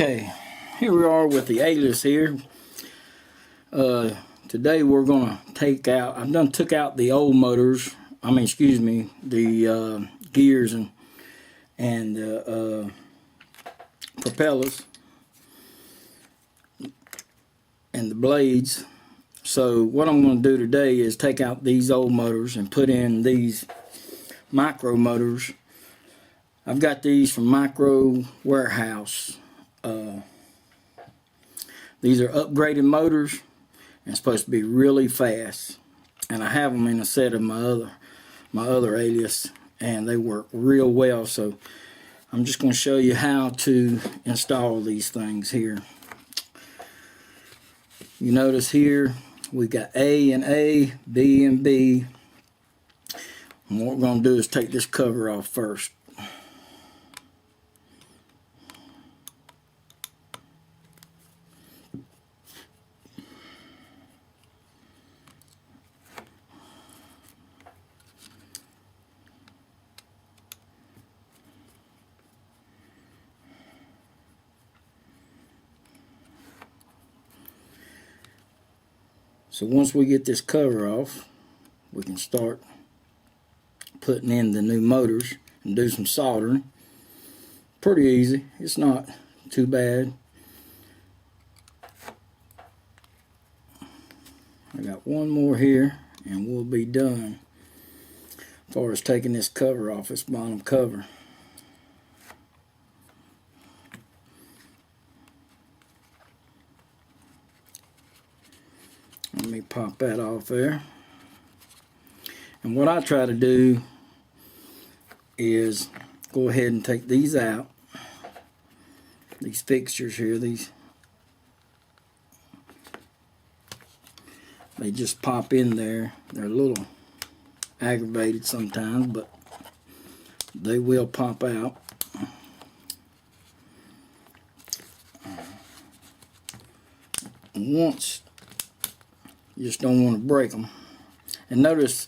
Okay, here we are with the Alias here. Today we're gonna take out, took out the old motors, the gears and propellers and the blades. So what I'm going to do today is take out these old motors and put in these micro motors. I've got these from Micro Warehouse. These are upgraded motors and supposed to be really fast. And I have them in a set of my other Alias, and they work real well. So I'm just going to show you how to install these things here. You notice here we got A and A, B and B. And what we're going to do is take this cover off first. So once we get this cover off, we can start putting in the new motors and do some soldering. Pretty easy. It's not too bad. I got one more here and we'll be done as far as taking this cover off, this bottom cover. Let me pop that off there. And what I try to do is go ahead and take these out. These fixtures here, they just pop in there. They're a little aggravated sometimes, but they will pop out. And once, you just don't want to break them. And notice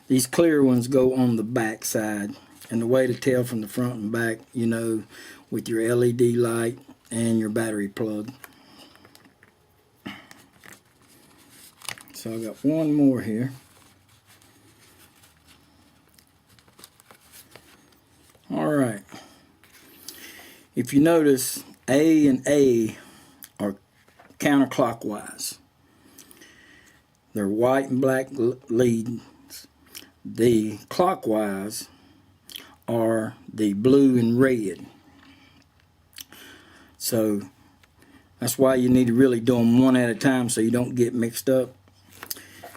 these clear ones go on the back side. And the way to tell from the front and back, you know, with your LED light and your battery plug. So I got one more here. Alright. If you notice, A and A are counterclockwise. They're white and black leads. The clockwise are the blue and red. So that's why you need to really do them one at a time so you don't get mixed up.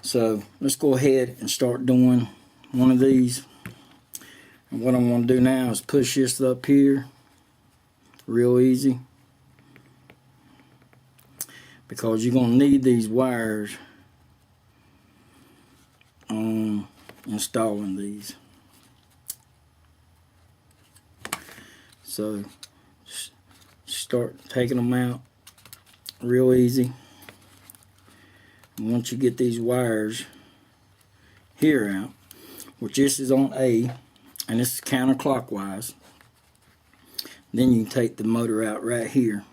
So let's go ahead and start doing one of these. And what I'm going to do now is push this up here real easy, because you're going to need these wires on installing these. So start taking them out real easy. And once you get these wires here out, which this is on A and this is counterclockwise, then you can take the motor out right here.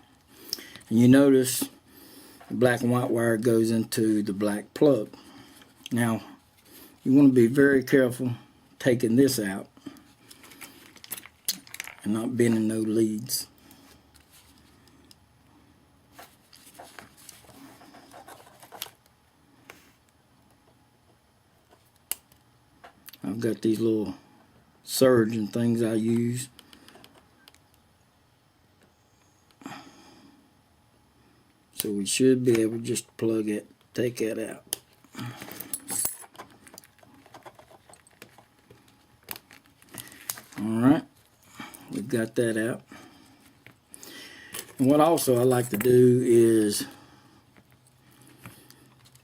And you notice the black and white wire goes into the black plug. Now you want to be very careful taking this out and not bending no leads. I've got these little surge and things I use. So we should be able to just plug it, take that out. Alright, we've got that out. And what also I like to do is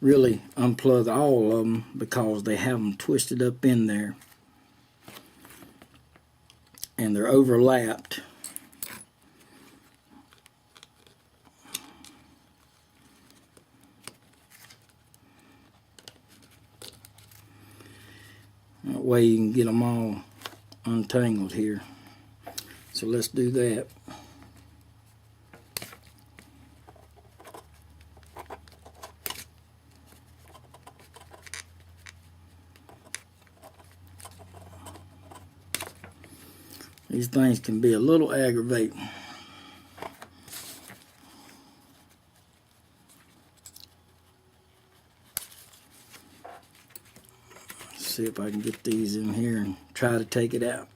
really unplug all of them, because they have them twisted up in there and they're overlapped. That way you can get them all untangled here. So let's do that. These things can be a little aggravating. Let's see if I can get these in here and try to take it out.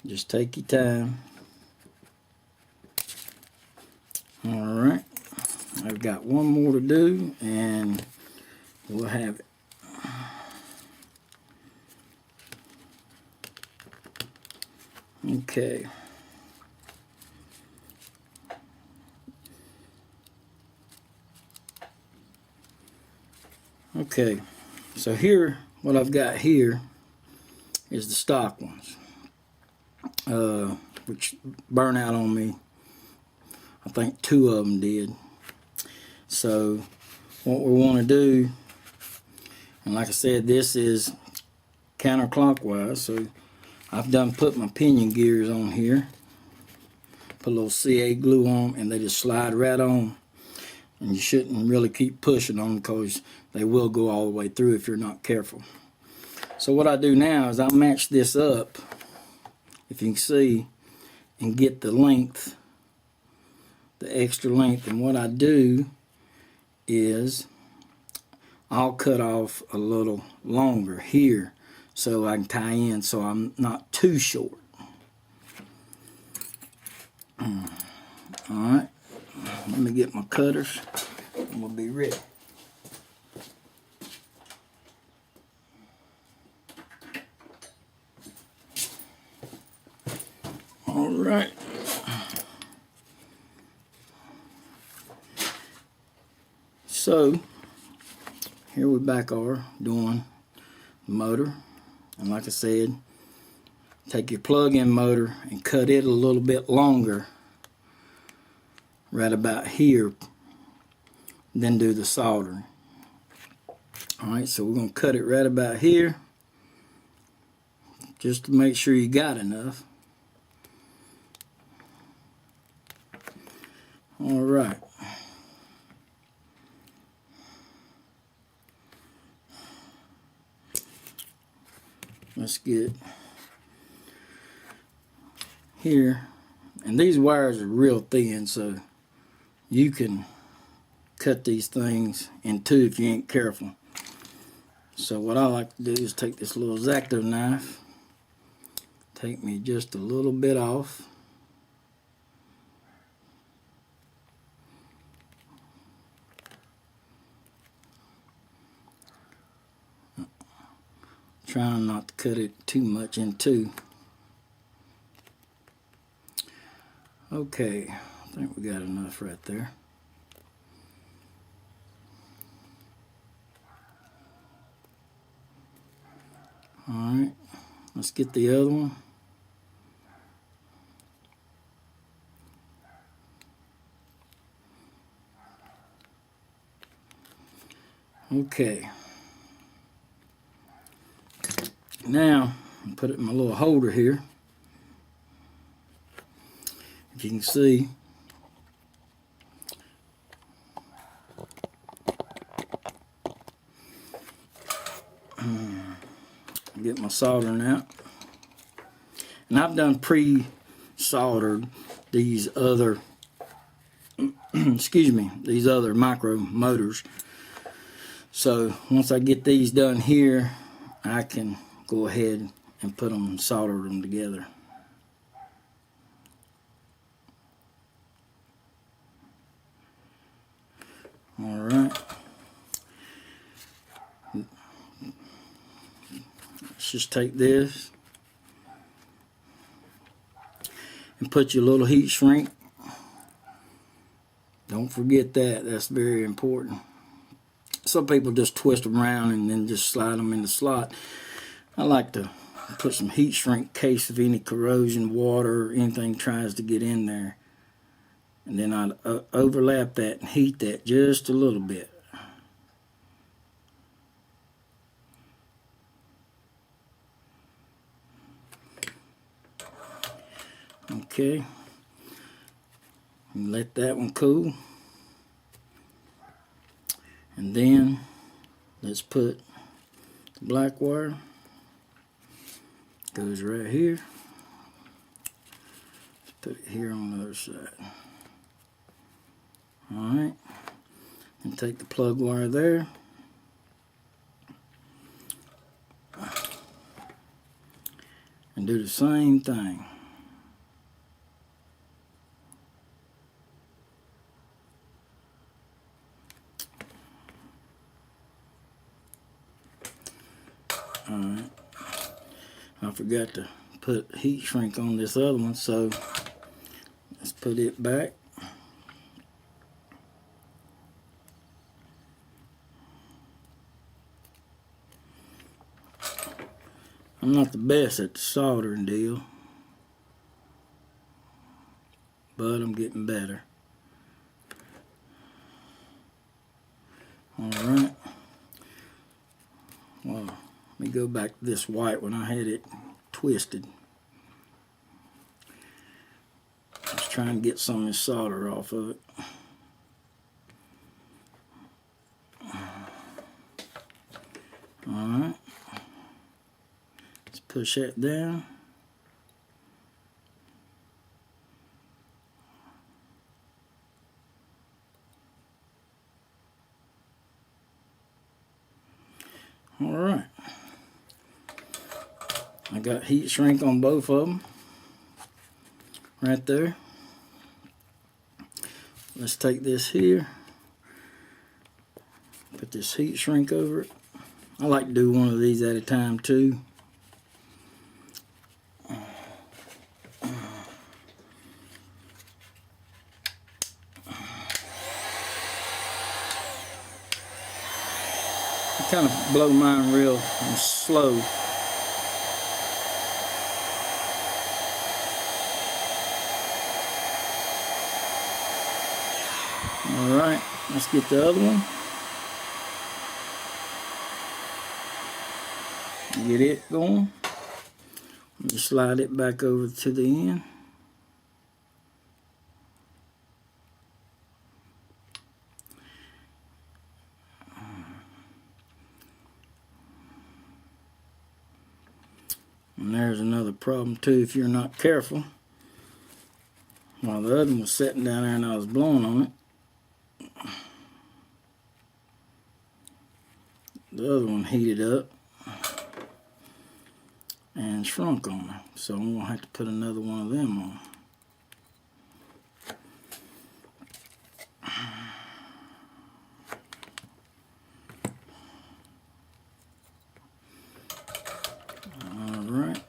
Just take your time. Alright, I've got one more to do and we'll have it. Okay. Okay, so here, what I've got here is the stock ones, which burn out on me. I think 2 of them did. So what we want to do, and like I said, this is counterclockwise, so I've done put my pinion gears on here, put a little CA glue on, and they just slide right on. And you shouldn't really keep pushing on them because they will go all the way through if you're not careful. So what I do now is I match this up, if you can see, and get the length, the extra length. And what I do is I'll cut off a little longer here so I can tie in so I'm not too short. Alright, let me get my cutters and we'll be ready. Alright. So, here we back are doing the motor. And like I said, take your plug-in motor and cut it a little bit longer, right about here, then do the soldering. Alright, so we're going to cut it right about here, just to make sure you got enough. Alright. Let's get here. And these wires are real thin, so you can cut these things in 2 if you ain't careful. So what I like to do is take this little X-Acto knife, take me just a little bit off. Trying not to cut it too much in 2. Okay, I think we got enough right there. Alright, let's get the other one. Okay. Now, I'll put it in my little holder here. If you can see, get my soldering out. And I've done pre-soldered these other, excuse me, these other micro motors. So once I get these done here, I can go ahead and put them, solder them together. Alright. Let's just take this and put your little heat shrink. Don't forget that, that's very important. Some people just twist them around and then just slide them in the slot. I like to put some heat shrink in case of any corrosion, water, or anything tries to get in there. And then I'd overlap that and heat that just a little bit. Okay. And let that one cool. And then let's put the black wire. Goes right here. Let's put it here on the other side. Alright. And take the plug wire there. And do the same thing. Alright, I forgot to put heat shrink on this other one, so let's put it back. I'm not the best at the soldering deal, but I'm getting better. Alright, well, let me go back to this white when I had it twisted. Let's try and get some of this solder off of it. Alright, let's push that down. Alright, I got heat shrink on both of them right there. Let's take this here, put this heat shrink over it. I like to do one of these at a time too. I kind of blow mine real slow. Alright, let's get the other one. Get it going. Let me slide it back over to the end. And there's another problem too if you're not careful. While the other one was sitting down there and I was blowing on it, the other one heated up and shrunk on me. So I'm going to have to put another one of them on. Alright.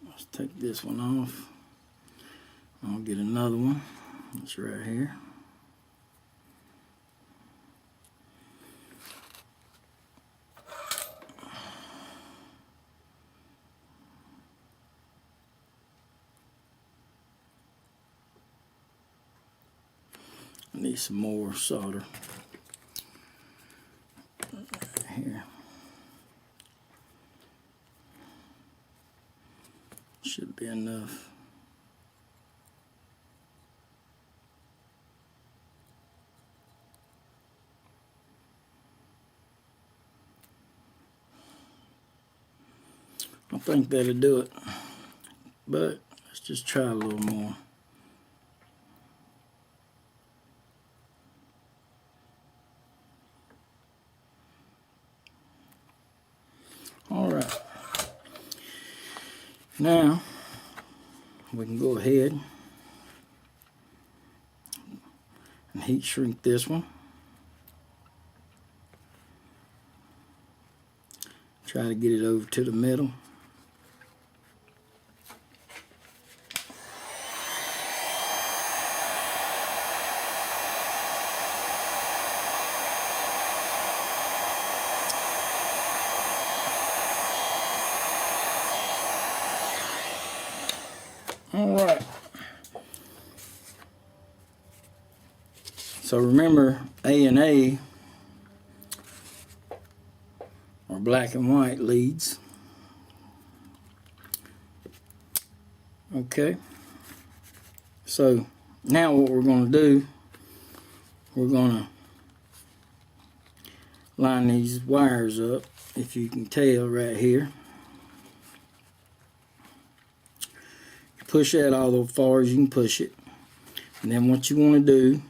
Let's take this one off. I'll get another one. It's right here. I need some more solder right here. Should be enough. I think that'll do it, but let's just try a little more. Alright, now we can go ahead and heat shrink this one. Try to get it over to the middle. Alright, so remember A and A are black and white leads. Okay, So now what we're going to do, we're going to line these wires up, if you can tell right here. Push that all as far as you can push it. And then what you want to do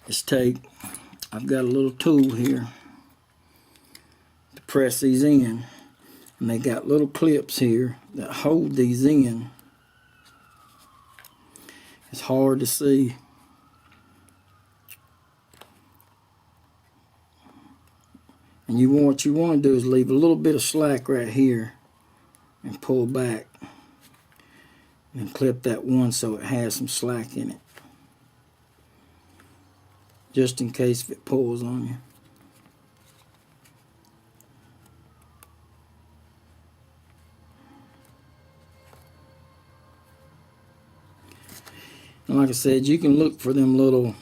is take, I've got a little tool here to press these in. And they got little clips here that hold these in. It's hard to see. And what you want to do is leave a little bit of slack right here and pull back and clip that one so it has some slack in it, just in case if it pulls on you. And like I said, you can look for them little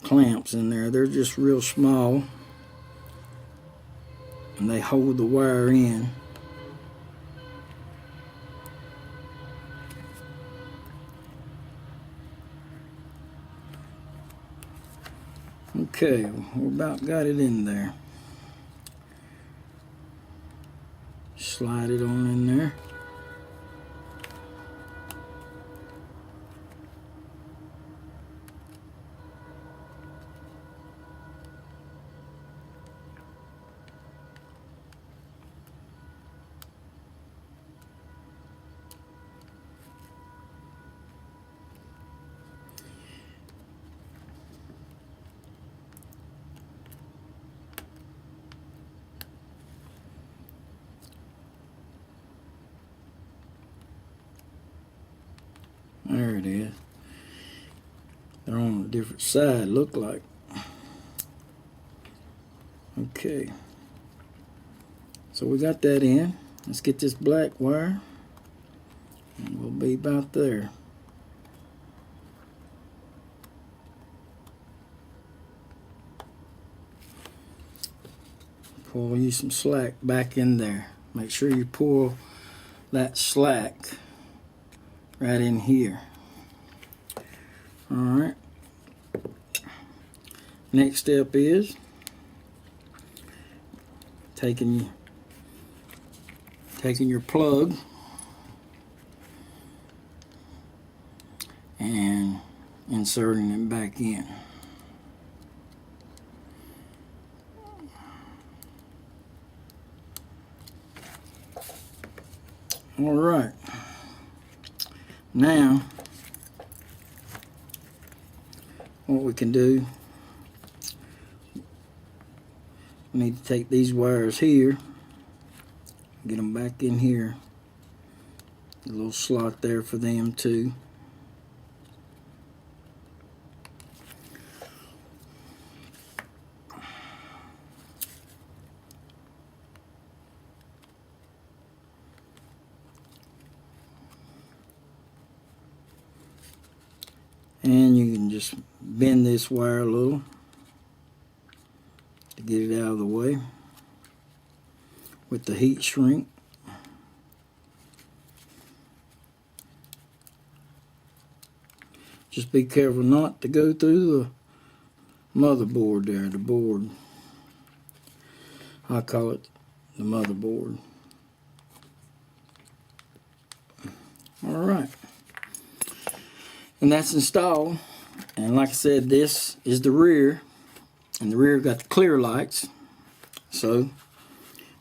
clamps in there. They're just real small and they hold the wire in. Okay, we about got it in there. Slide it on in there. There it is. They're on a different side, look like. Okay. So we got that in. Let's get this black wire. And we'll be about there. Pull you some slack back in there. Make sure you pull that slack right in here. Alright. Next step is taking your plug and inserting it back in. Alright. Now, what we can do, we need to take these wires here, get them back in here, a little slot there for them too. And you can just bend this wire a little to get it out of the way with the heat shrink. Just be careful not to go through the motherboard there, the board. I call it the motherboard. Alright. And that's installed. And like I said, this is the rear. And the rear got the clear lights. So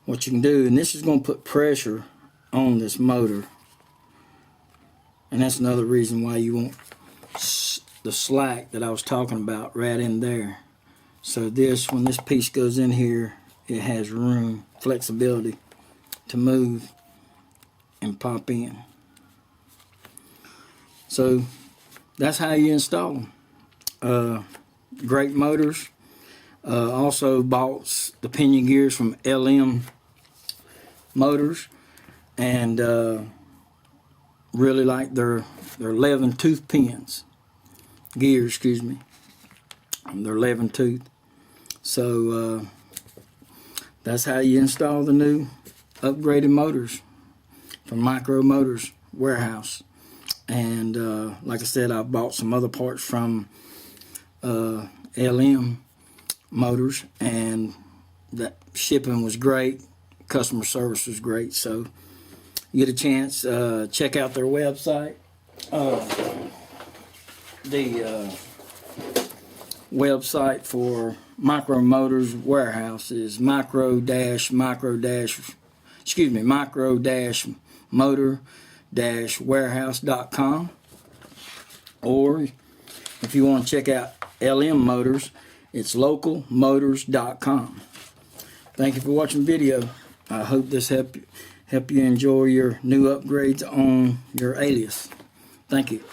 what you can do, and this is going to put pressure on this motor. And that's another reason why you want the slack that I was talking about right in there. So this, when this piece goes in here, it has room, flexibility to move and pop in. So that's how you install them. Great motors. Also bought the pinion gears from LM Motors, and really like their 11 tooth pins. Gears, excuse me. They're 11 tooth. So that's how you install the new upgraded motors from for Micro Motors Warehouse. And like I said, I bought some other parts from LM Motors, and that shipping was great, customer service was great. So you get a chance, check out their website. The website for Micro Motors Warehouse is micro-motor-warehouse.com. Or if you want to check out LM Motors, it's localmotors.com. Thank you for watching the video. I hope this help you enjoy your new upgrades on your Alias. Thank you.